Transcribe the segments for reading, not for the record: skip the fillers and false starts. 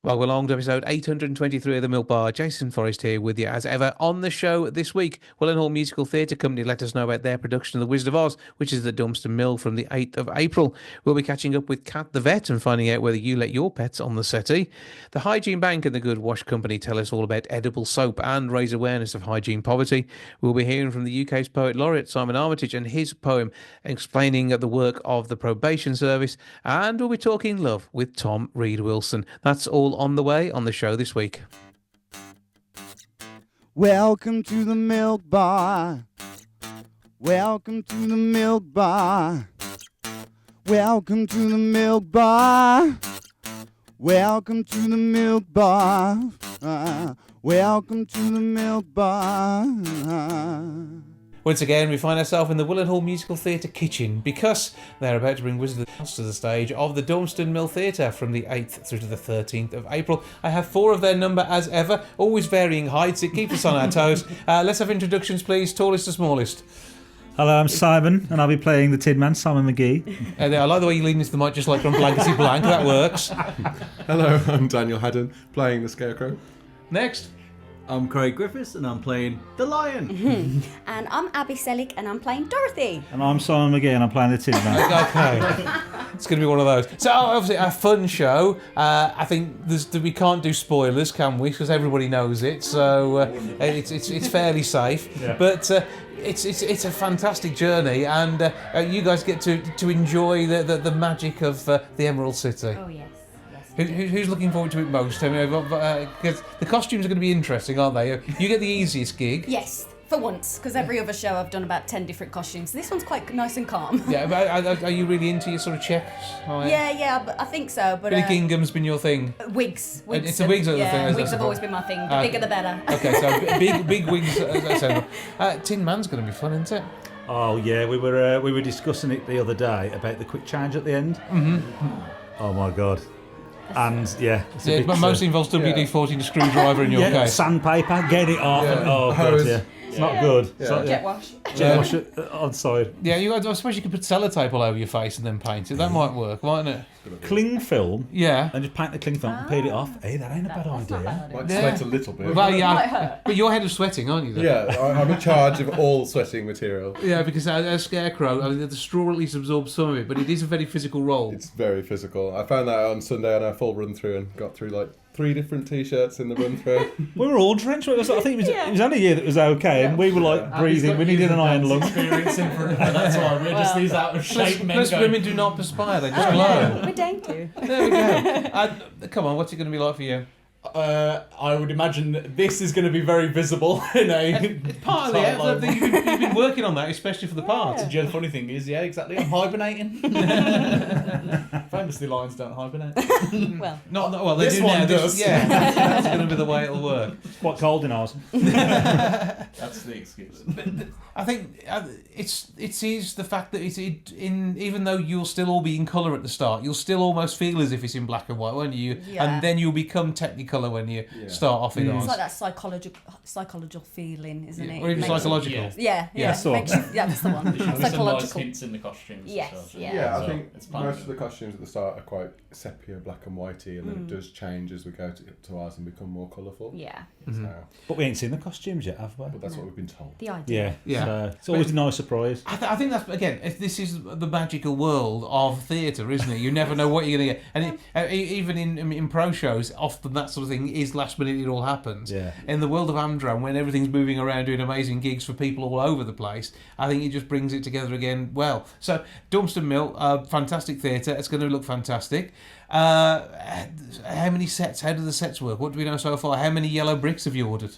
Welcome along to episode 823 of The Milk Bar. Jason Forrest here with you as ever. On the show this week, Willenhall Musical Theatre Company let us know about their production of The Wizard of Oz, which is at the Dumpster Mill from the 8th of April. We'll be catching up with Kat the Vet and finding out whether you let your pets on the settee. The Hygiene Bank and the Good Wash Company tell us all about edible soap and raise awareness of hygiene poverty. We'll be hearing from the UK's poet Laurette, Simon Armitage, and his poem explaining the work of the probation service. And we'll be talking love with Tom Reed-Wilson. That's all on the way on the show this week. Welcome to the Milk Bar. Welcome to the Milk Bar. Welcome to the Milk Bar. Welcome to the Milk Bar. Welcome to the Milk Bar. Once again, we find ourselves in the Willenhall Musical Theatre kitchen because they're about to bring Wizard of Oz to the stage of the Dumpster Mill Theatre from the 8th through to the 13th of April. I have 4 of their number as ever, always varying heights. It keeps us on our toes. Let's have introductions, please. Tallest to smallest. Hello, I'm Simon, and I'll be playing the Tin Man, Simon McGee. I like the way you lean into the mic just like you're on blankety blank. That works. Hello, I'm Daniel Haddon, playing the Scarecrow. Next. I'm Craig Griffiths and I'm playing the Lion. And I'm Abby Selick and I'm playing Dorothy. And I'm Simon McGee, and I'm playing the Tin Man. Okay. It's going to be one of those. So, obviously, a fun show. I think we can't do spoilers, can we? Because everybody knows it. So, it's fairly safe. Yeah. But it's a fantastic journey. And you guys get to enjoy the magic of the Emerald City. Oh, yes. Who's looking forward to it most? I mean, because the costumes are going to be interesting, aren't they? You get the easiest gig. Yes, for once, because every other show I've done about 10 different costumes. This one's quite nice and calm. Yeah, but are you really into your sort of checks? Yeah, I think so. But Billy Kingham's been your thing. Wigs. It's the wigs are the thing. Wigs have always been my thing. The bigger the better. Okay, so big wigs. Tin Man's going to be fun, isn't it? Oh yeah, we were discussing it the other day about the quick change at the end. Mm-hmm. Oh my god. And but mostly involves WD-40 screwdriver in your case. Sandpaper, get it off. Yeah. Oh god, yeah. It's not good. Yeah. Jet wash. Jet wash on side. Yeah, I suppose you could put sellotape all over your face and then paint it. That might work, mightn't it? Cling film. Yeah. And just paint the cling film and peel it off. Hey, that ain't a bad idea. Might sweat a little bit. Well, yeah, but you're head of sweating, aren't you? Then? Yeah, I'm in charge of all sweating material. Yeah, because as Scarecrow, I mean, the straw at least absorbs some of it, but it is a very physical role. It's very physical. I found that out on Sunday on our full run through and got through like 3 different T-shirts in the run through. We were all drenched. I think it was only you that was okay, and we were like breathing. We needed an iron lung. That's why we're just these out of shape men. Plus women do not perspire; they just glow. We're dainty. There we go. Come on, what's it going to be like for you? I would imagine this is going to be very visible in a partly. You've been working on that, especially for the part. Yeah, the funny thing is, exactly. I'm hibernating. Famously, lions don't hibernate. Well, well, they this do one now. does. That's going to be the way it'll work. It's quite cold in ours. That's the excuse. I think it is the fact that even though you'll still all be in colour at the start, you'll still almost feel as if it's in black and white, won't you? Yeah. And then you'll become Technicolor when you start off in Oz. It's like that psychological feeling, isn't it? Or even psychological. Yeah. That's the one. There's some nice hints in the costumes. Yes, yeah. I think most of the costumes at the start are quite sepia, black and whitey, and then it does change as we go to ours and become more colourful. Yeah. So, But we ain't seen the costumes yet, have we? but that's what we've been told. The idea. Yeah. So it's always a nice surprise. I think that's, again, if this is the magical world of theatre, isn't it? You never know what you're going to get. And even in pro shows, often that sort of thing is last minute, it all happens. Yeah. In the world of Amdram, when everything's moving around doing amazing gigs for people all over the place, I think it just brings it together again well. So, Dumpster Mill, fantastic theatre. It's going to look fantastic. How many sets? How do the sets work? What do we know so far? How many yellow bricks have you ordered?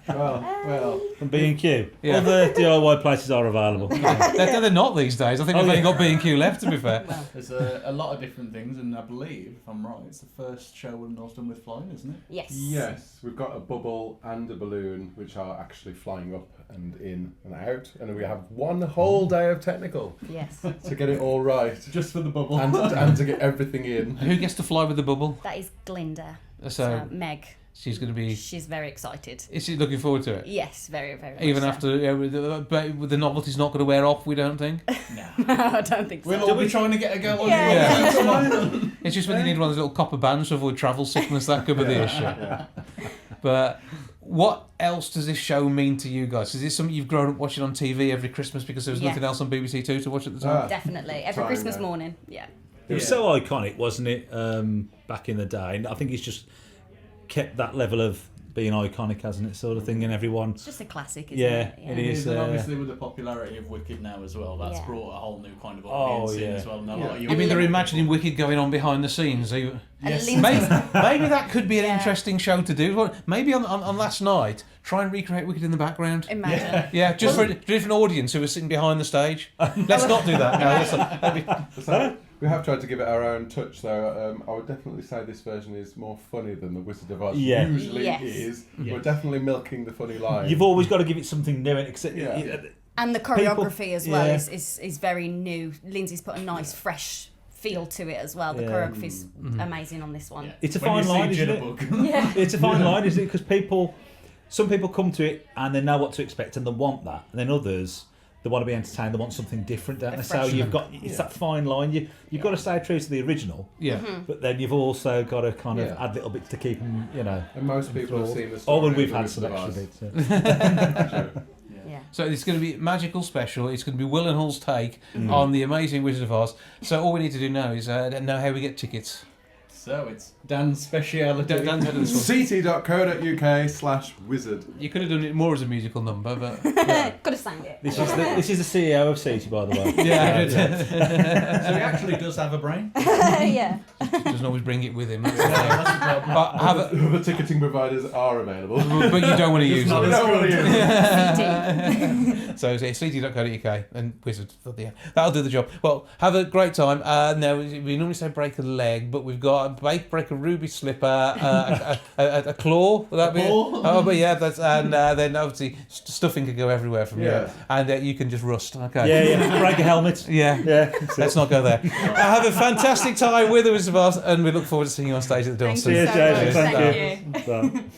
Well, from B&Q. Yeah. All the DIY places are available. They're not these days. I think we've only got B&Q left, to be fair. There's a lot of different things, and I believe, if I'm right, it's the first show Willenhall's done with flying, isn't it? Yes. Yes, we've got a bubble and a balloon, which are actually flying up and in and out, and we have one whole day of technical. Yes. To get it all right. Just for the bubble. And to get everything in. Who gets to fly with the bubble? That is Glinda. So Meg. she's going to be. She's very excited. Is she looking forward to it? Yes, very, very much Even so. after the novelty's not going to wear off, we don't think. No, I don't think so. We'll all be trying to get a go on. Yeah. Come on. It's just when you need one of those little copper bands to avoid travel sickness, that could be the issue. But what else does this show mean to you guys? Is this something you've grown up watching on TV every Christmas because there was nothing else on BBC Two to watch at the time? Definitely. Every Christmas morning. Yeah. It was so iconic, wasn't it, back in the day? And I think it's just kept that level of being iconic, hasn't it, sort of thing, and everyone... It's just a classic, isn't it? Yeah, it is. And obviously with the popularity of Wicked now as well, that's brought a whole new kind of audience in as well. And a lot of You mean they're imagining Wicked going on behind the scenes? Yes. Maybe that could be an interesting show to do. Maybe on last night, try and recreate Wicked in the background. Imagine. Yeah, just for a different audience who are sitting behind the stage. Let's not do that. No, We have tried to give it our own touch, though. I would definitely say this version is more funny than the Wizard of Oz usually is. We're definitely milking the funny line. You've always got to give it something new, except and the choreography as well is very new. Lindsay's put a nice, fresh feel to it as well. The choreography's amazing on this one. Yeah. It's a fine line, isn't it? It's a fine line, isn't it? Because some people come to it and they know what to expect and they want that, and then others, they want to be entertained, they want something different, don't they? So you've got that fine line. You've got to stay true to the original, but then you've also got to kind of add little bits to keep them, And most people have seen the story. Oh, and we've had some extra bits. So it's going to be magical special. It's going to be Willenhall's take on the amazing Wizard of Oz. So all we need to do now is know how we get tickets. So it's Dan's speciality. Dan's head of this one. ct.co.uk/wizard. You could have done it more as a musical number, but Could have sang it. This is the CEO of CT, by the way. So he actually does have a brain. Yeah. doesn't always bring it with him. That's That's the problem. but The ticketing providers are available. but you don't want to use We them. don't want to use it. So it's ct.co.uk and Wizard. That'll do the job. Well, have a great time. Now, we normally say break a leg, but we've got break a ruby slipper, a claw. Would that be? Oh, but yeah, that's and then obviously stuffing could go everywhere from here, and you can just rust. Okay. Yeah. Break a helmet. Yeah. Let's not go there. Have a fantastic time with the Wizard of Oz, and we look forward to seeing you on stage at the Thank Dunstan. you so Cheers, much. Jason. Thank you.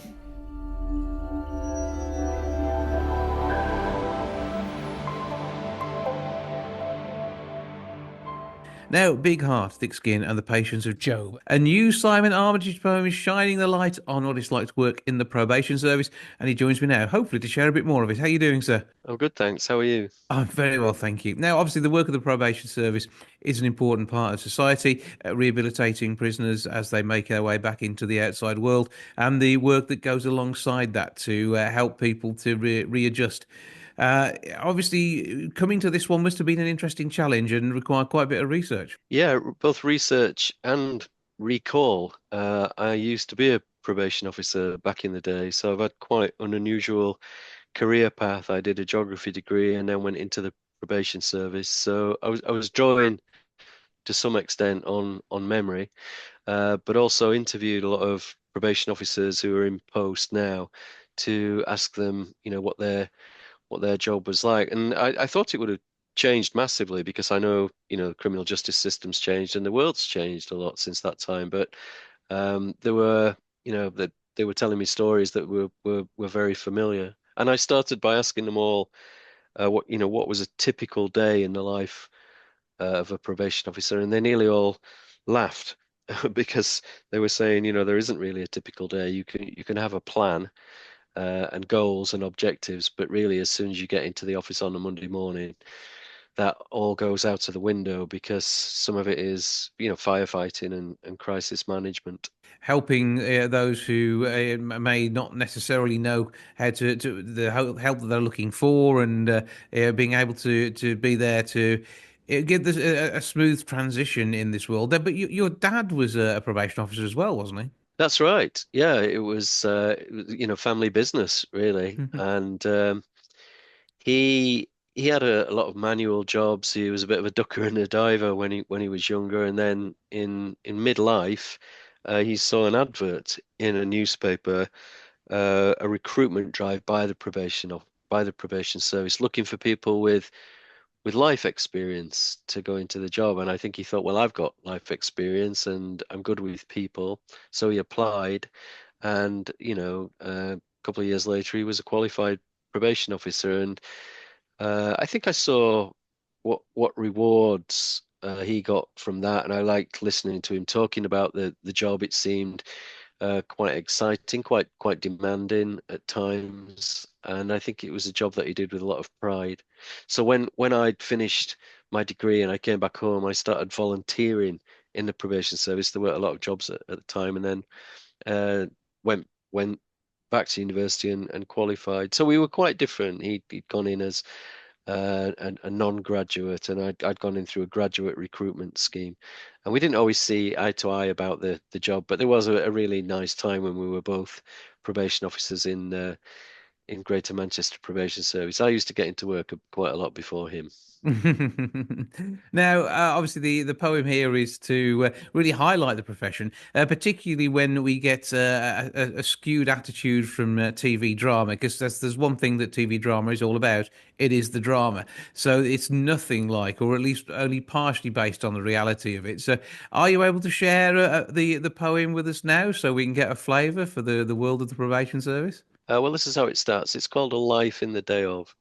Now, Big Heart, Thick Skin and the Patience of Job. A new Simon Armitage poem is shining the light on what it's like to work in the probation service, and he joins me now, hopefully to share a bit more of it. How are you doing, sir? I'm good, thanks. How are you? I'm very well, thank you. Now, obviously, the work of the probation service is an important part of society, rehabilitating prisoners as they make their way back into the outside world, and the work that goes alongside that to help people to readjust. Obviously, coming to this one must have been an interesting challenge and required quite a bit of research. Yeah, both research and recall. I used to be a probation officer back in the day, so I've had quite an unusual career path. I did a geography degree and then went into the probation service. So I was drawing to some extent on memory, but also interviewed a lot of probation officers who are in post now to ask them, what their job was like. And I thought it would have changed massively because I know, the criminal justice system's changed and the world's changed a lot since that time. But there were, that they were telling me stories that were very familiar. And I started by asking them all, what was a typical day in the life of a probation officer, and they nearly all laughed because they were saying, there isn't really a typical day. You can have a plan and goals and objectives, but really as soon as you get into the office on a Monday morning, that all goes out of the window because some of it is, firefighting and crisis management. Helping those who may not necessarily know how to the help that they're looking for, and being able to be there to give this a smooth transition in this world. But your dad was a probation officer as well, wasn't he? That's right. Yeah, it was family business really, and he had a lot of manual jobs. He was a bit of a ducker and a diver when he was younger, and then in midlife, he saw an advert in a newspaper, a recruitment drive by the probation service, looking for people with life experience to go into the job. And I think he thought, well, I've got life experience and I'm good with people. So he applied and a couple of years later, he was a qualified probation officer, and I think I saw what rewards he got from that, and I liked listening to him talking about the job. It seemed quite exciting, quite demanding at times, and I think it was a job that he did with a lot of pride. So when I'd finished my degree and I came back home, I started volunteering in the probation service. There were a lot of jobs at the time, and then went back to university and qualified. So we were quite different. He'd gone in as a non-graduate, and I'd gone in through a graduate recruitment scheme, and we didn't always see eye to eye about the job, but there was a really nice time when we were both probation officers in Greater Manchester Probation Service. I used to get into work quite a lot before him. Now, obviously, the poem here is to really highlight the profession, particularly when we get a skewed attitude from TV drama, because there's one thing that TV drama is all about. It is the drama. So it's nothing like, or at least only partially based on the reality of it. So are you able to share the poem with us now so we can get a flavour for the world of the probation service? Well, this is how it starts. It's called A Life in the Day of.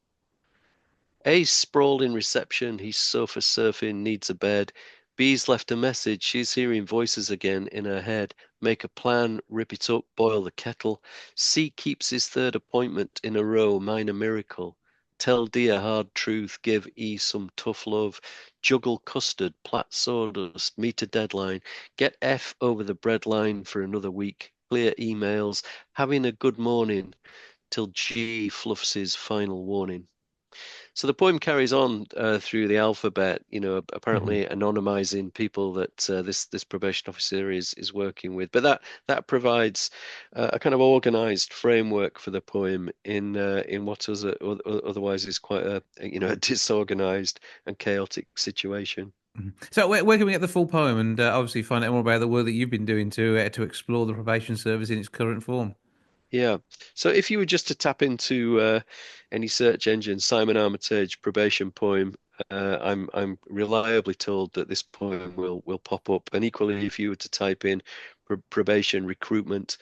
A's sprawled in reception, he's sofa surfing, needs a bed. B's left a message, she's hearing voices again in her head. Make a plan, rip it up, boil the kettle. C keeps his third appointment in a row, minor miracle. Tell D a hard truth, give E some tough love. Juggle custard, plait sawdust, meet a deadline. Get F over the breadline for another week. Clear emails, having a good morning till G fluffs his final warning. So the poem carries on through the alphabet, apparently anonymizing people that this probation officer is working with. But that provides a kind of organized framework for the poem in what otherwise is quite a disorganized and chaotic situation. So where can we get the full poem and obviously find out more about the work that you've been doing to explore the probation service in its current form? Yeah. So if you were just to tap into any search engine, Simon Armitage probation poem, I'm reliably told that this poem will pop up. And equally, if you were to type in probation recruitment,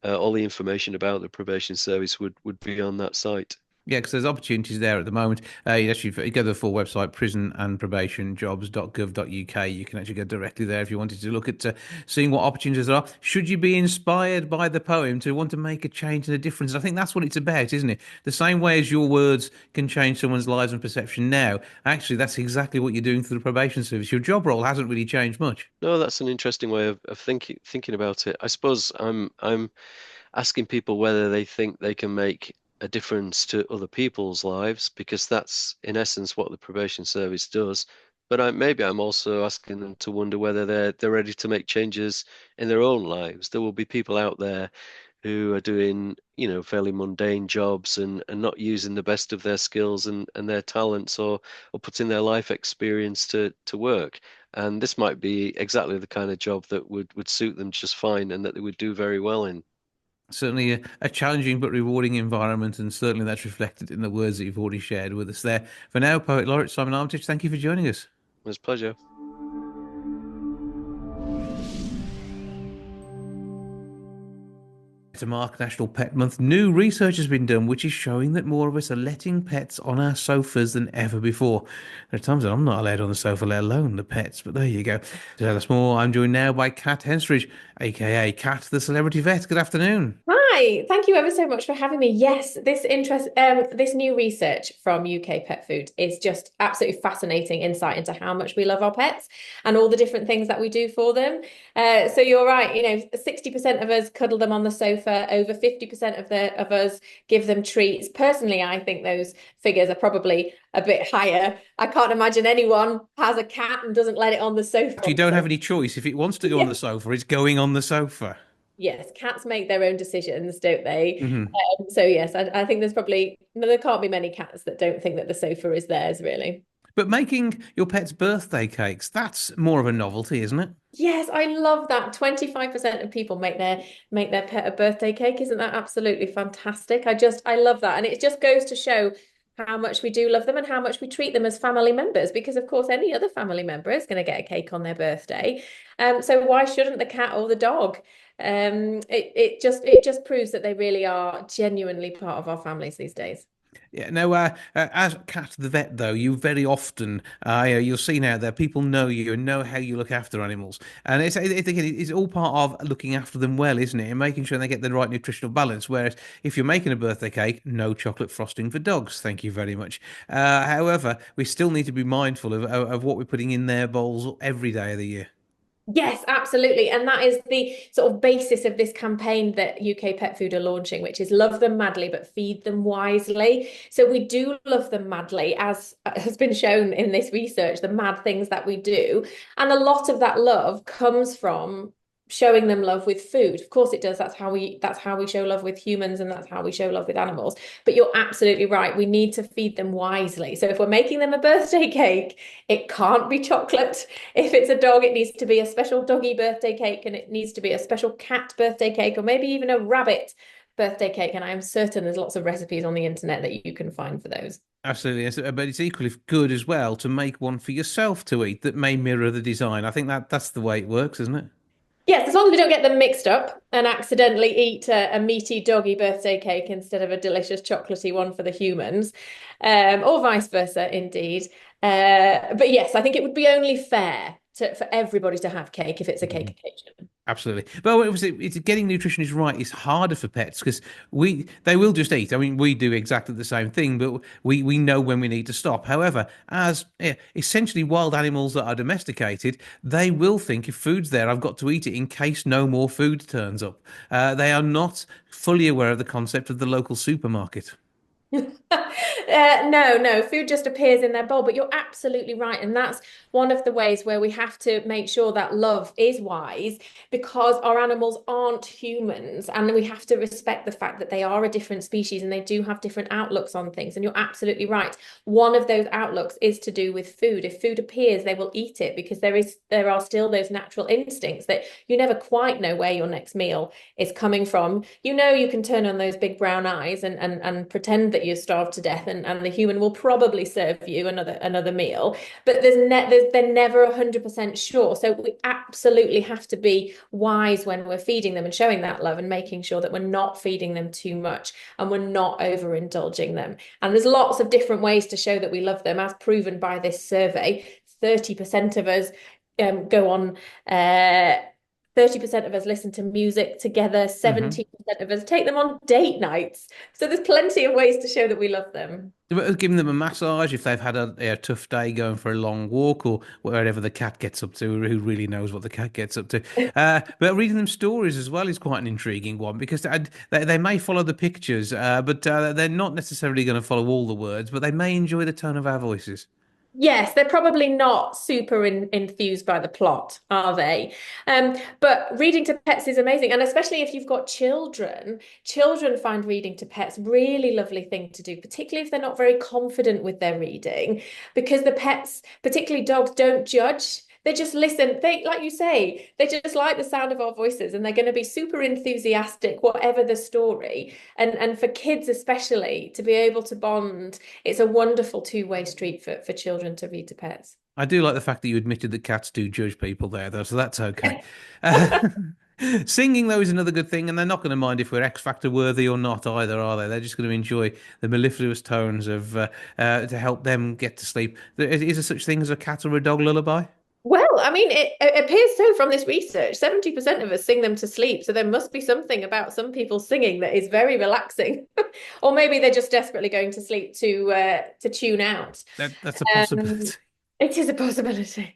all the information about the probation service would be on that site. Yeah, because there's opportunities there at the moment. You go to the full website, prisonandprobationjobs.gov.uk. You can actually go directly there if you wanted to look at seeing what opportunities there are. Should you be inspired by the poem to want to make a change and a difference? I think that's what it's about, isn't it? The same way as your words can change someone's lives and perception now, actually, that's exactly what you're doing through the probation service. Your job role hasn't really changed much. No, that's an interesting way of thinking about it. I suppose I'm asking people whether they think they can make a difference to other people's lives, because that's in essence what the probation service does. But maybe I'm also asking them to wonder whether they're ready to make changes in their own lives. There will be people out there who are doing, fairly mundane jobs and not using the best of their skills and their talents or putting their life experience to work. And this might be exactly the kind of job that would suit them just fine and that they would do very well in. Certainly a challenging but rewarding environment, and certainly that's reflected in the words that you've already shared with us there. For now, Poet Laureate Simon Armitage, thank you for joining us. It was a pleasure. To mark National Pet Month, new research has been done which is showing that more of us are letting pets on our sofas than ever before. There are times that I'm not allowed on the sofa, let alone the pets, but there you go. To tell us more, I'm joined now by Kat Henstridge, aka Kat the Celebrity Vet. Good afternoon. Hi, thank you ever so much for having me. Yes, this new research from UK Pet Food is just absolutely fascinating insight into how much we love our pets and all the different things that we do for them. So you're right, 60% of us cuddle them on the sofa, over 50% of us give them treats. Personally, I think those figures are probably a bit higher. I can't imagine anyone has a cat and doesn't let it on the sofa. You don't have any choice. If it wants to go on the sofa, it's going on the sofa. Yes, cats make their own decisions, don't they? So yes, I think there can't be many cats that don't think that the sofa is theirs, really. But making your pet's birthday cakes, that's more of a novelty, isn't it? Yes, I love that. 25% of people make their pet a birthday cake. Isn't that absolutely fantastic? I love that. And it just goes to show how much we do love them and how much we treat them as family members, because of course any other family member is going to get a cake on their birthday. So why shouldn't the cat or the dog? It just proves that they really are genuinely part of our families these days. Yeah. Now, as Kat the vet, though, you very often you're seen out there. People know you and know how you look after animals, and again, it's all part of looking after them well, isn't it? And making sure they get the right nutritional balance. Whereas if you're making a birthday cake, no chocolate frosting for dogs. Thank you very much. However, we still need to be mindful of what we're putting in their bowls every day of the year. Yes, absolutely. And that is the sort of basis of this campaign that UK Pet Food are launching, which is love them madly, but feed them wisely. So we do love them madly, as has been shown in this research, the mad things that we do. And a lot of that love comes from showing them love with food. Of course it does. That's how we show love with humans, and that's how we show love with animals. But you're absolutely right. We need to feed them wisely. So if we're making them a birthday cake, it can't be chocolate. If it's a dog, it needs to be a special doggy birthday cake, and it needs to be a special cat birthday cake, or maybe even a rabbit birthday cake. And I'm certain there's lots of recipes on the internet that you can find for those. Absolutely, but it's equally good as well to make one for yourself to eat that may mirror the design. I think that's the way it works, isn't it? Yes, as long as we don't get them mixed up and accidentally eat a meaty doggy birthday cake instead of a delicious chocolatey one for the humans, or vice versa, indeed. But yes, I think it would be only fair for everybody to have cake if it's a cake occasion. Absolutely. But it's getting nutrition is right. It's harder for pets because they will just eat. I mean, we do exactly the same thing, but we know when we need to stop. However, as essentially wild animals that are domesticated, they will think if food's there, I've got to eat it in case no more food turns up. They are not fully aware of the concept of the local supermarket. No, food just appears in their bowl, but you're absolutely right. And that's one of the ways where we have to make sure that love is wise, because our animals aren't humans, and we have to respect the fact that they are a different species and they do have different outlooks on things. And you're absolutely right. One of those outlooks is to do with food. If food appears, they will eat it, because there are still those natural instincts that you never quite know where your next meal is coming from. You can turn on those big brown eyes and pretend that you're starved to death, and the human will probably serve you another meal, but they're never 100% sure. So we absolutely have to be wise when we're feeding them and showing that love, and making sure that we're not feeding them too much and we're not overindulging them. And there's lots of different ways to show that we love them, as proven by this survey. 30% of us go on 30% of us listen to music together. 70% of us take them on date nights. So there's plenty of ways to show that we love them. Giving them a massage if they've had a tough day going for a long walk, or wherever the cat gets up to. Who really knows what the cat gets up to? But reading them stories as well is quite an intriguing one, because they may follow the pictures, but they're not necessarily going to follow all the words, but they may enjoy the tone of our voices. Yes, they're probably not super enthused by the plot, are they? But reading to pets is amazing. And especially if you've got children find reading to pets really lovely thing to do, particularly if they're not very confident with their reading, because the pets, particularly dogs, don't judge. They just listen. Like you say, they just like the sound of our voices, and they're going to be super enthusiastic, whatever the story. And for kids especially, to be able to bond, it's a wonderful two-way street for children to read to pets. I do like the fact that you admitted that cats do judge people there, though, so that's okay. Singing, though, is another good thing, and they're not going to mind if we're X Factor worthy or not either, are they? They're just going to enjoy the mellifluous tones of to help them get to sleep. Is there such thing as a cat or a dog lullaby? Well, I mean, it appears so from this research. 70% of us sing them to sleep. So there must be something about some people singing that is very relaxing. Or maybe they're just desperately going to sleep to tune out. That's a possibility. It is a possibility.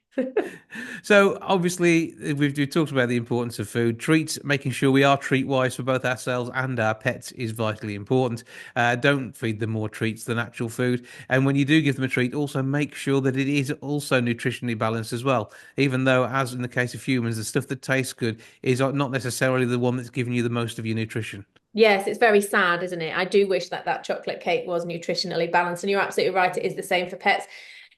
So obviously we've talked about the importance of food. Treats, making sure we are treat wise for both ourselves and our pets is vitally important. Don't feed them more treats than actual food, and when you do give them a treat, also make sure that it is also nutritionally balanced as well, even though, as in the case of humans, the stuff that tastes good is not necessarily the one that's giving you the most of your nutrition. Yes, it's very sad, isn't it? I do wish that chocolate cake was nutritionally balanced, and you're absolutely right, it is the same for pets.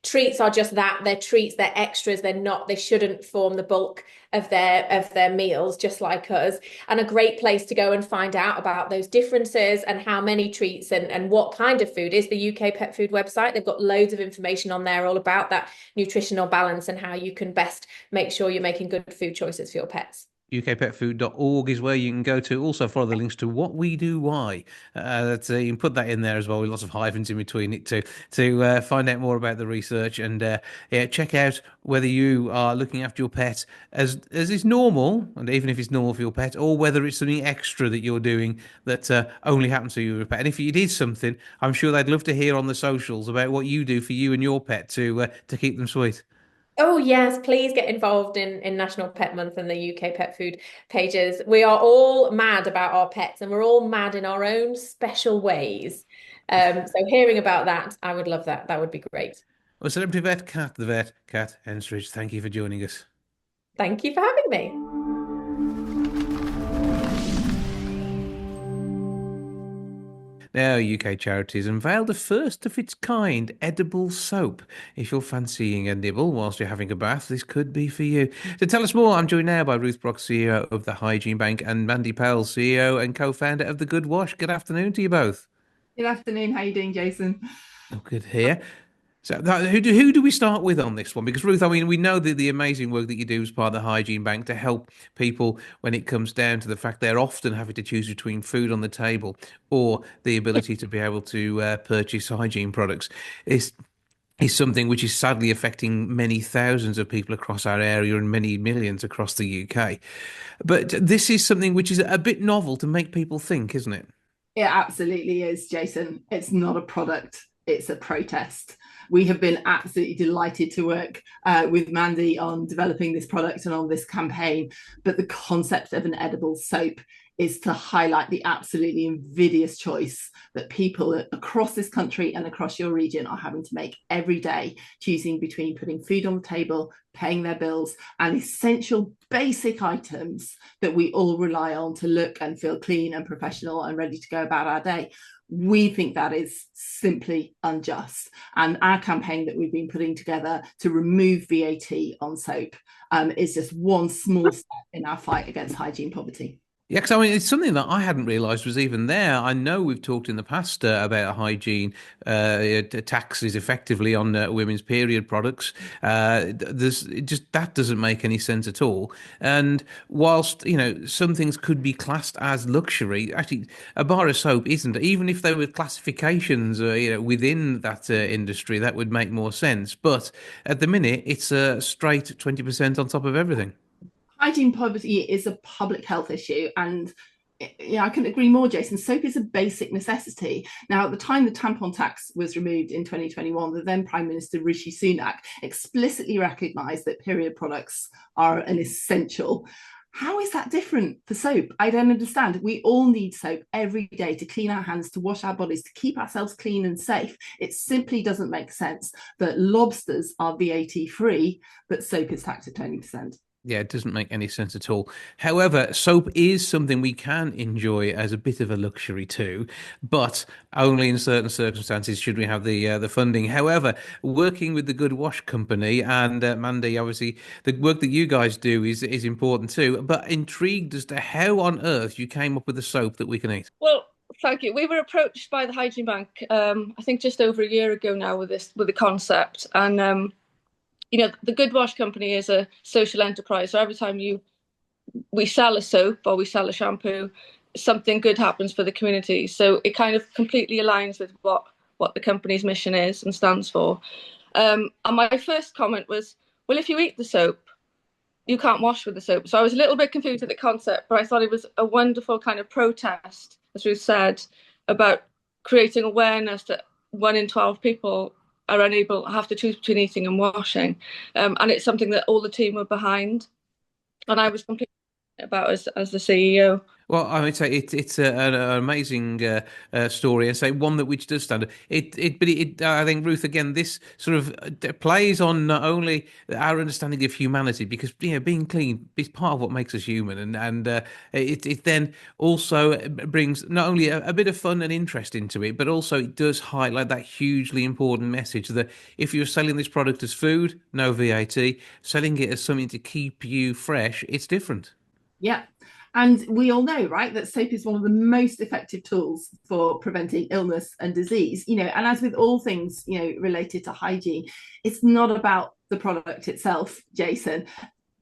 Treats are just that. They're treats, they're extras, they shouldn't form the bulk of their meals, just like us. And a great place to go and find out about those differences and how many treats and what kind of food is the UK Pet Food website. They've got loads of information on there all about that nutritional balance and how you can best make sure you're making good food choices for your pets. ukpetfood.org is where you can go to. Also follow the links to What We Do Why. You can put that in there as well, with lots of hyphens in between it to find out more about the research, and check out whether you are looking after your pet as is normal, and even if it's normal for your pet, or whether it's something extra that you're doing that only happens to your pet. And if you did something, I'm sure they'd love to hear on the socials about what you do for you and your pet to keep them sweet. Oh, yes, please get involved in National Pet Month and the UK Pet Food pages. We are all mad about our pets and we're all mad in our own special ways. So hearing about that, I would love that. That would be great. Well, Celebrity Vet Cat, the vet, Cat Henstridge, thank you for joining us. Thank you for having me. Now, UK Charities unveiled the first of its kind edible soap. If you're fancying a nibble whilst you're having a bath, this could be for you. To tell us more, I'm joined now by Ruth Brock, CEO of the Hygiene Bank, and Mandy Powell, CEO and co-founder of The Good Wash. Good afternoon to you both. Good afternoon. How are you doing, Jason? Oh, good here. So who do we start with on this one? Because Ruth, I mean, we know the amazing work that you do as part of the Hygiene Bank to help people when it comes down to the fact they're often having to choose between food on the table or the ability to be able to purchase hygiene products. Is something which is sadly affecting many thousands of people across our area and many millions across the UK. But this is something which is a bit novel to make people think, isn't it? It absolutely is, Jason. It's not a product. It's a protest. We have been absolutely delighted to work with Mandy on developing this product and on this campaign. But the concept of an edible soap is to highlight the absolutely invidious choice that people across this country and across your region are having to make every day, choosing between putting food on the table, paying their bills, and essential basic items that we all rely on to look and feel clean and professional and ready to go about our day. We think that is simply unjust. And our campaign that we've been putting together to remove VAT on soap is just one small step in our fight against hygiene poverty. Yeah, because I mean, it's something that I hadn't realised was even there. I know we've talked in the past about hygiene taxes effectively on women's period products. That doesn't make any sense at all. And whilst some things could be classed as luxury, actually a bar of soap isn't. Even if there were classifications within that industry, that would make more sense. But at the minute, it's a straight 20% on top of everything. Hygiene poverty is a public health issue, and I couldn't agree more, Jason. Soap is a basic necessity. Now, at the time the tampon tax was removed in 2021, the then Prime Minister Rishi Sunak explicitly recognised that period products are an essential. How is that different for soap? I don't understand. We all need soap every day to clean our hands, to wash our bodies, to keep ourselves clean and safe. It simply doesn't make sense that lobsters are VAT free, but soap is taxed at 20%. Yeah, it doesn't make any sense at all. However, soap is something we can enjoy as a bit of a luxury too, but only in certain circumstances should we have the funding. However, working with the Good Wash Company and Mandy, obviously, the work that you guys do is important too. But intrigued as to how on earth you came up with the soap that we can eat. Well, thank you. We were approached by the Hygiene Bank, I think just over a year ago now with the concept, and the Good Wash Company is a social enterprise. So every time we sell a soap or we sell a shampoo, something good happens for the community. So it kind of completely aligns with what the company's mission is and stands for. And my first comment was, well, if you eat the soap, you can't wash with the soap. So I was a little bit confused with the concept, but I thought it was a wonderful kind of protest, as Ruth said, about creating awareness that 1 in 12 people are have to choose between eating and washing, and it's something that all the team were behind, and I was completely about as the CEO. Well, I would say it's an amazing story, and say one that which does stand. But I think, Ruth, again, this sort of plays on not only our understanding of humanity, because being clean is part of what makes us human, and it then also brings not only a bit of fun and interest into it, but also it does highlight that hugely important message that if you're selling this product as food, no VAT, selling it as something to keep you fresh, it's different. Yeah. And we all know, right, that soap is one of the most effective tools for preventing illness and disease, and as with all things, related to hygiene, it's not about the product itself, Jason.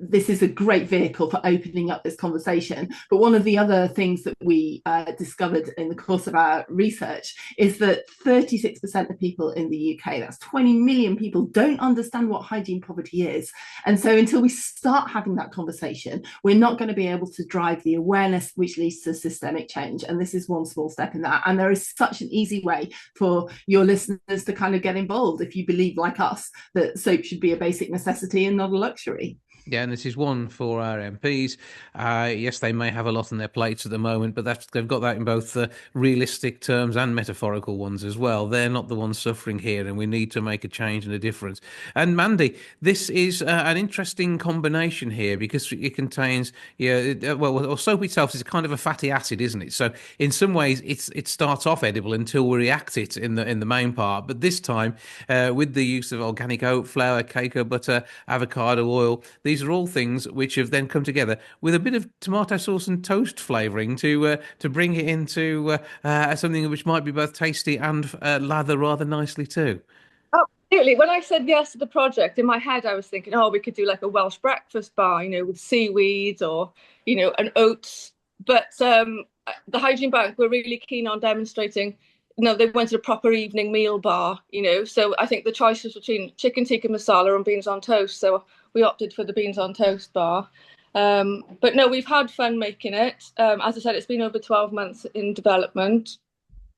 this is a great vehicle for opening up this conversation. But one of the other things that we discovered in the course of our research is that 36% of people in the UK, that's 20 million people, don't understand what hygiene poverty is. And so until we start having that conversation, we're not going to be able to drive the awareness which leads to systemic change. And this is one small step in that. And there is such an easy way for your listeners to kind of get involved if you believe, like us, that soap should be a basic necessity and not a luxury. Yeah, and this is one for our MPs. Yes, they may have a lot on their plates at the moment, but they've got that in both realistic terms and metaphorical ones as well. They're not the ones suffering here, and we need to make a change and a difference. And Mandy, this is an interesting combination here because it contains, well, soap itself is a kind of a fatty acid, isn't it? So in some ways, it starts off edible until we react it in the main part. But this time, with the use of organic oat flour, cocoa butter, avocado oil, these are all things which have then come together with a bit of tomato sauce and toast flavouring to bring it into something which might be both tasty and lather rather nicely too. Oh, absolutely. When I said yes to the project, in my head I was thinking, we could do like a Welsh breakfast bar, with seaweed or, an oats. But the Hygiene Bank were really keen on demonstrating, they wanted a proper evening meal bar, So I think the choice was between chicken tikka masala and beans on toast. So we opted for the beans on toast bar. But no, we've had fun making it. As I said, it's been over 12 months in development.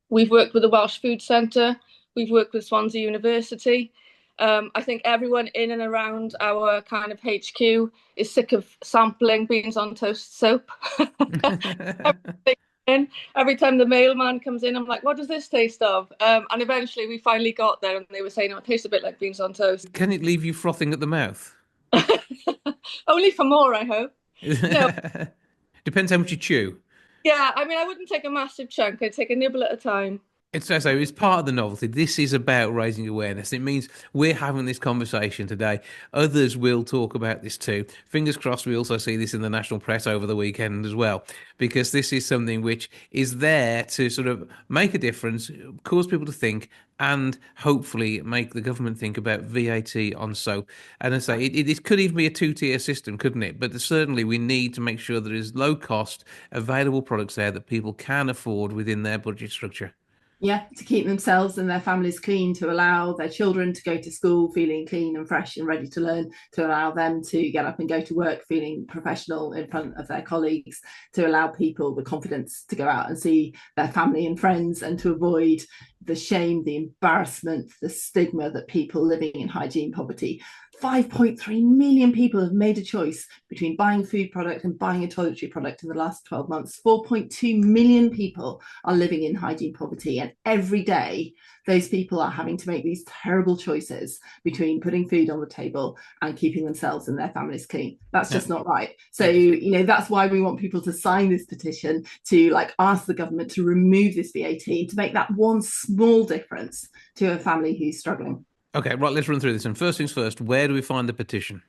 We've worked with the Welsh Food Centre. We've worked with Swansea University. I think everyone in and around our kind of HQ is sick of sampling beans on toast soap. Every time the mailman comes in, I'm like, what does this taste of? And eventually we finally got there and they were saying, it tastes a bit like beans on toast. Can it leave you frothing at the mouth? Only for more, I hope. No. Depends how much you chew. Yeah, I mean, I wouldn't take a massive chunk. I'd take a nibble at a time. It's part of the novelty. This is about raising awareness. It means we're having this conversation today. Others will talk about this too. Fingers crossed we also see this in the national press over the weekend as well, because this is something which is there to sort of make a difference, cause people to think, and hopefully make the government think about VAT on soap. And I say it could even be a two-tier system, couldn't it? But certainly we need to make sure there is low-cost, available products there that people can afford within their budget structure. Yeah, to keep themselves and their families clean, to allow their children to go to school feeling clean and fresh and ready to learn, to allow them to get up and go to work feeling professional in front of their colleagues, to allow people the confidence to go out and see their family and friends, and to avoid the shame, the embarrassment, the stigma that people living in hygiene poverty. 5.3 million people have made a choice between buying food product and buying a toiletry product in the last 12 months. 4.2 million people are living in hygiene poverty, and every day those people are having to make these terrible choices between putting food on the table and keeping themselves and their families clean. That's just not right. So, that's why we want people to sign this petition to ask the government to remove this VAT, to make that one small difference to a family who's struggling. Okay, right, let's run through this. And first things first, where do we find the petition?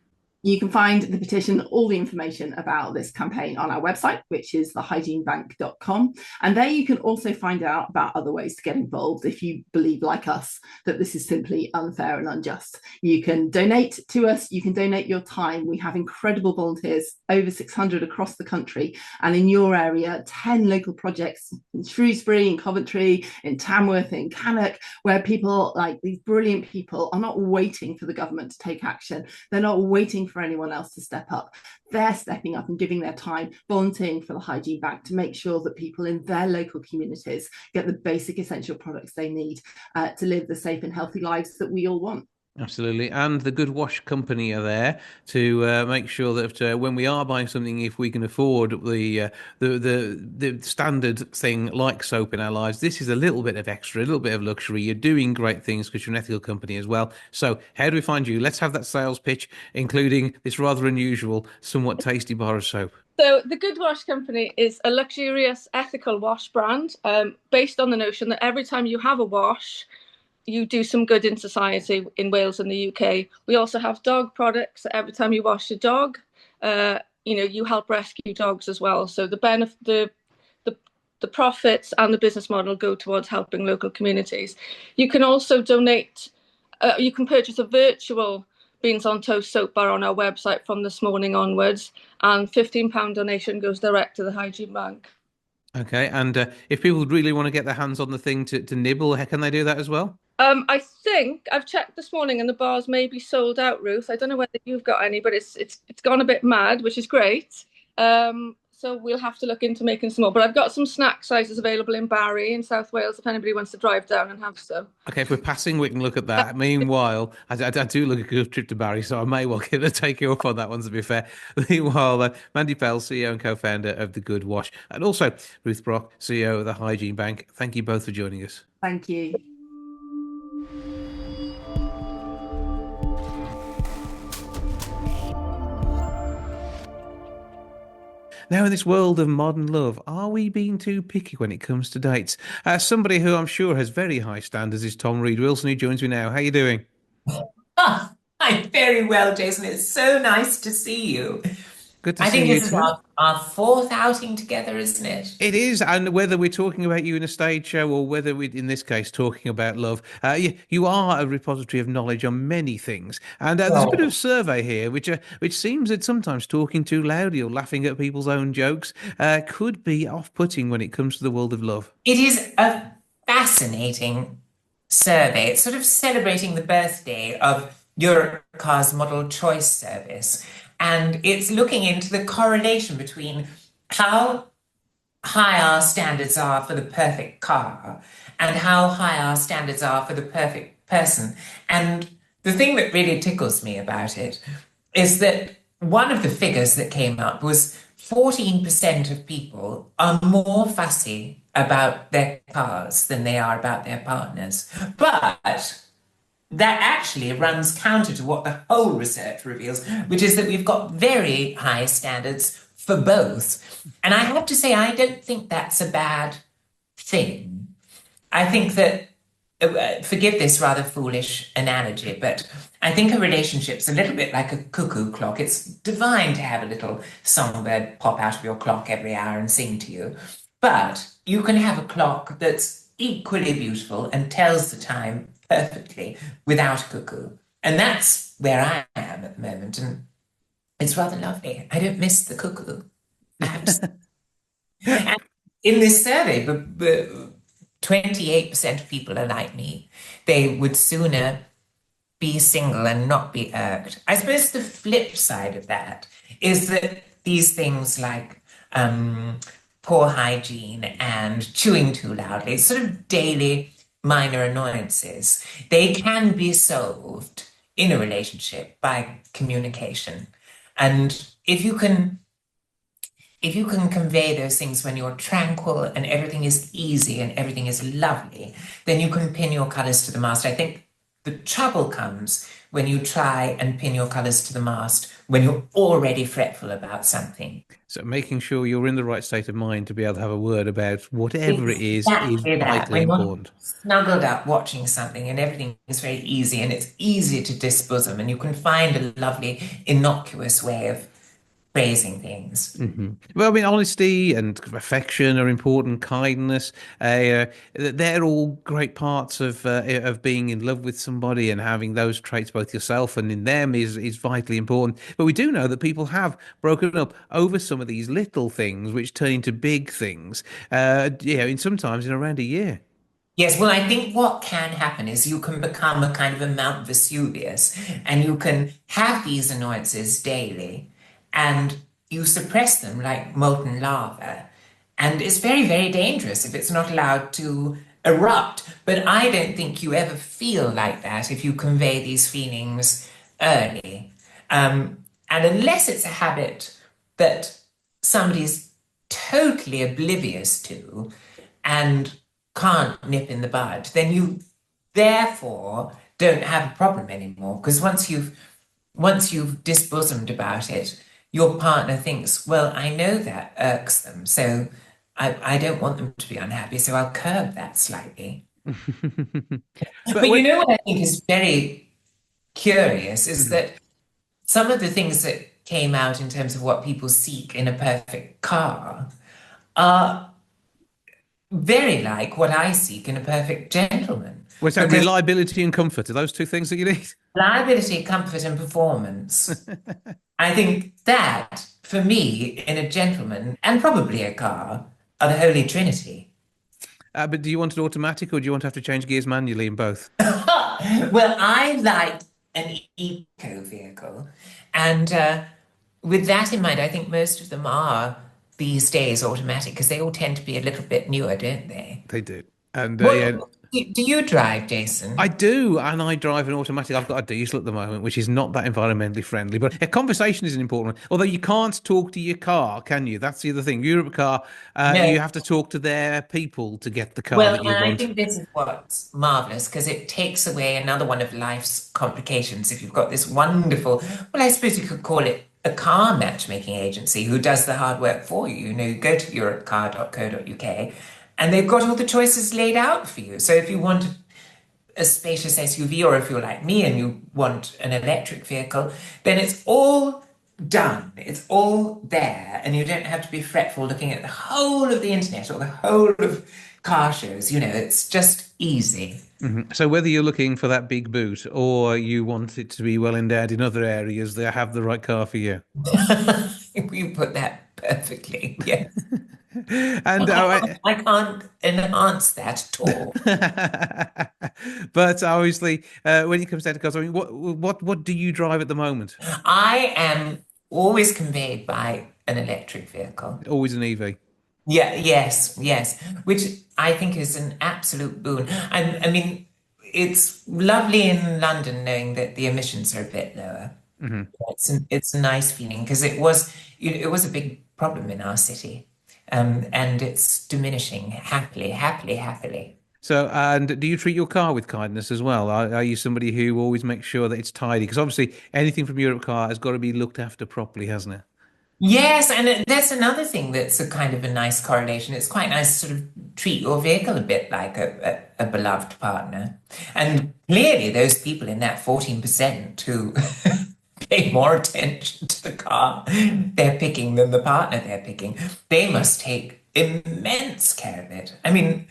You can find the petition, all the information about this campaign on our website, which is thehygienebank.com. And there you can also find out about other ways to get involved if you believe, like us, that this is simply unfair and unjust. You can donate to us. You can donate your time. We have incredible volunteers, over 600 across the country. And in your area, 10 local projects in Shrewsbury, in Coventry, in Tamworth, in Cannock, where people, like these brilliant people, are not waiting for the government to take action. They're not waiting for anyone else to step up. They're stepping up and giving their time, volunteering for the Hygiene Bank to make sure that people in their local communities get the basic essential products they need to live the safe and healthy lives that we all want. Absolutely. And the Good Wash Company are there to make sure that when we are buying something, if we can afford the standard thing like soap in our lives, this is a little bit of extra, a little bit of luxury. You're doing great things because you're an ethical company as well. So how do we find you? Let's have that sales pitch, including this rather unusual, somewhat tasty bar of soap. So the Good Wash Company is a luxurious, ethical wash brand based on the notion that every time you have a wash, you do some good in society in Wales and the UK. We also have dog products. Every time you wash a dog, you help rescue dogs as well. So the profits and the business model go towards helping local communities. You can also donate. You can purchase a virtual beans on toast soap bar on our website from this morning onwards, and £15 donation goes direct to the Hygiene Bank. Okay, and if people really want to get their hands on the thing to nibble, how can they do that as well? I think I've checked this morning and the bars may be sold out, Ruth. I don't know whether you've got any, but it's gone a bit mad, which is great. So we'll have to look into making some more. But I've got some snack sizes available in Barry in South Wales if anybody wants to drive down and have some. Okay, if we're passing, we can look at that. Meanwhile, I do look a good trip to Barry, so I may well get to take you up on that one, to be fair. Meanwhile, Mandy Pell, CEO and co-founder of The Good Wash, and also Ruth Brock, CEO of the Hygiene Bank. Thank you both for joining us. Thank you. Now, in this world of modern love, are we being too picky when it comes to dates? Somebody who I'm sure has very high standards is Tom Reed-Wilson, who joins me now. How are you doing? I'm very well, Jason. It's so nice to see you. Good to I see think you this is too. our fourth outing together, isn't it? It is, and whether we're talking about you in a stage show or whether we're, in this case, talking about love, you are a repository of knowledge on many things. And there's a bit of a survey here, which seems that sometimes talking too loudly or laughing at people's own jokes could be off-putting when it comes to the world of love. It is a fascinating survey. It's sort of celebrating the birthday of Europcar's Model Choice Service. And it's looking into the correlation between how high our standards are for the perfect car and how high our standards are for the perfect person. And the thing that really tickles me about it is that one of the figures that came up was 14% of people are more fussy about their cars than they are about their partners. But that actually runs counter to what the whole research reveals, which is that we've got very high standards for both. And I have to say, I don't think that's a bad thing. I think that, forgive this rather foolish analogy, but I think a relationship's a little bit like a cuckoo clock. It's divine to have a little songbird pop out of your clock every hour and sing to you. But you can have a clock that's equally beautiful and tells the time perfectly without a cuckoo. And that's where I am at the moment. And it's rather lovely. I don't miss the cuckoo. And in this survey, 28% of people are like me. They would sooner be single and not be irked. I suppose the flip side of that is that these things like poor hygiene and chewing too loudly, sort of daily minor annoyances, they can be solved in a relationship by communication. And if you can convey those things when you're tranquil and everything is easy and everything is lovely, then you can pin your colours to the mast. I think the trouble comes when you try and pin your colours to the mast when you're already fretful about something. So making sure you're in the right state of mind to be able to have a word about whatever it is vitally important. Snuggled up watching something and everything is very easy and it's easy to disbosom and you can find a lovely, innocuous way of phrasing things. Mm-hmm. Well, I mean, honesty and affection are important. Kindness, they're all great parts of being in love with somebody, and having those traits both yourself and in them is vitally important. But we do know that people have broken up over some of these little things, which turn into big things. Sometimes in around a year. Yes, well, I think what can happen is you can become a kind of a Mount Vesuvius, and you can have these annoyances daily. And you suppress them like molten lava. And it's very, very dangerous if it's not allowed to erupt. But I don't think you ever feel like that if you convey these feelings early. And unless it's a habit that somebody's totally oblivious to and can't nip in the bud, then you therefore don't have a problem anymore. Because once you've disbosomed about it, your partner thinks, well, I know that irks them, so I don't want them to be unhappy, so I'll curb that slightly. But you know what I think is very curious is that some of the things that came out in terms of what people seek in a perfect car are very like what I seek in a perfect gentleman. Well, so reliability and comfort, are those two things that you need? Reliability, comfort, and performance. I think that, for me, in a gentleman and probably a car, are the holy trinity. But do you want it automatic or do you want to have to change gears manually in both? Well, I like an eco vehicle. And with that in mind, I think most of them are these days automatic because they all tend to be a little bit newer, don't they? They do. And do you drive, Jason? I do, and I drive an automatic. I've got a diesel at the moment, which is not that environmentally friendly. But a conversation is an important one. Although you can't talk to your car, can you? That's the other thing. Europe car, No. you have to talk to their people to get the car Well, that you and want. I think this is what's marvelous because it takes away another one of life's complications. If you've got this wonderful, well, I suppose you could call it a car matchmaking agency who does the hard work for you. You know, you go to europecar.co.uk and they've got all the choices laid out for you. So if you want a spacious SUV, or if you're like me and you want an electric vehicle, then it's all done. It's all there, and you don't have to be fretful looking at the whole of the internet or the whole of car shows. You know, it's just easy. Mm-hmm. So whether you're looking for that big boot or you want it to be well endowed in other areas, they have the right car for you. You put that perfectly. Yes. And I can't enhance that at all. But obviously, when it comes down to cars, I mean, what do you drive at the moment? I am always conveyed by an electric vehicle. Always an EV. Yeah, yes, which I think is an absolute boon. I mean, it's lovely in London knowing that the emissions are a bit lower. Mm-hmm. It's a nice feeling because it was a big problem in our city. And it's diminishing happily. So, and do you treat your car with kindness as well? Are you somebody who always makes sure that it's tidy? Because obviously anything from Europe Car has got to be looked after properly, hasn't it? Yes, and that's another thing that's a kind of a nice correlation. It's quite nice to sort of treat your vehicle a bit like a beloved partner. And clearly those people in that 14% who pay more attention to the car they're picking than the partner they're picking, they must take immense care of it. I mean,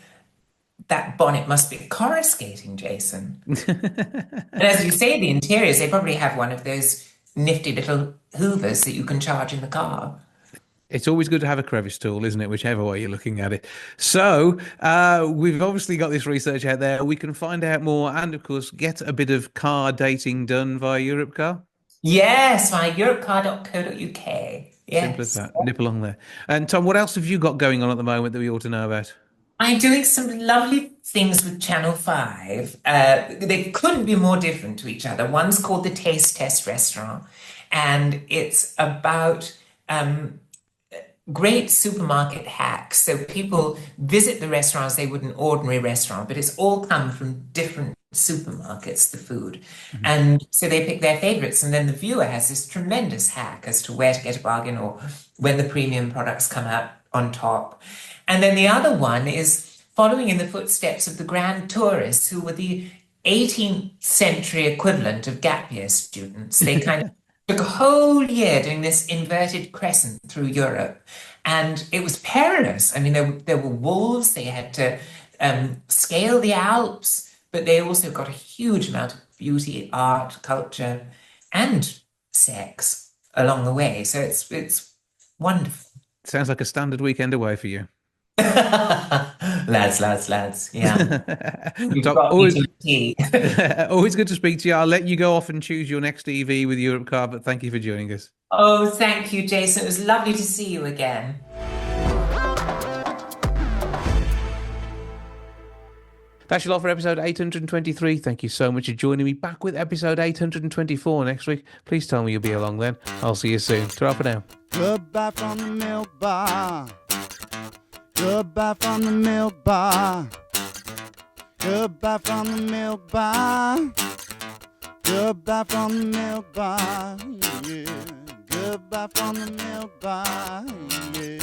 that bonnet must be coruscating, Jason. And as you say, the interiors, they probably have one of those nifty little hoovers that you can charge in the car. It's always good to have a crevice tool, isn't it? Whichever way you're looking at it. So we've obviously got this research out there. We can find out more and, of course, get a bit of car dating done via Europe Car. Yes, via europecar.co.uk. Yes. Simple as that. Nip along there. And Tom, what else have you got going on at the moment that we ought to know about? I'm doing some lovely things with Channel 5. They couldn't be more different to each other. One's called the Taste Test Restaurant, and it's about great supermarket hacks. So people visit the restaurants they would an ordinary restaurant, but it's all come from different supermarkets, the food. Mm-hmm. And so they pick their favorites, and then the viewer has this tremendous hack as to where to get a bargain or when the premium products come out on top. And then the other one is following in the footsteps of the grand tourists who were the 18th century equivalent of gap year students. They kind of took a whole year doing this inverted crescent through Europe, and it was perilous. I mean, there were wolves, they had to scale the Alps, but they also got a huge amount of beauty, art, culture, and sex along the way. So it's wonderful. Sounds like a standard weekend away for you. lads, yeah. Always good to speak to you. I'll let you go off and choose your next EV with Europe Car, but thank you for joining us. Oh, thank you, Jason. It was lovely to see you again. That's your lot for episode 823. Thank you so much for joining me. Back with episode 824 next week. Please tell me you'll be along then. I'll see you soon. Ta-ra for now. Goodbye from the milk bar. Goodbye from the milk bar. Goodbye from the milk bar. Goodbye from the milk bar. Yeah. Goodbye from the milk bar. Yeah.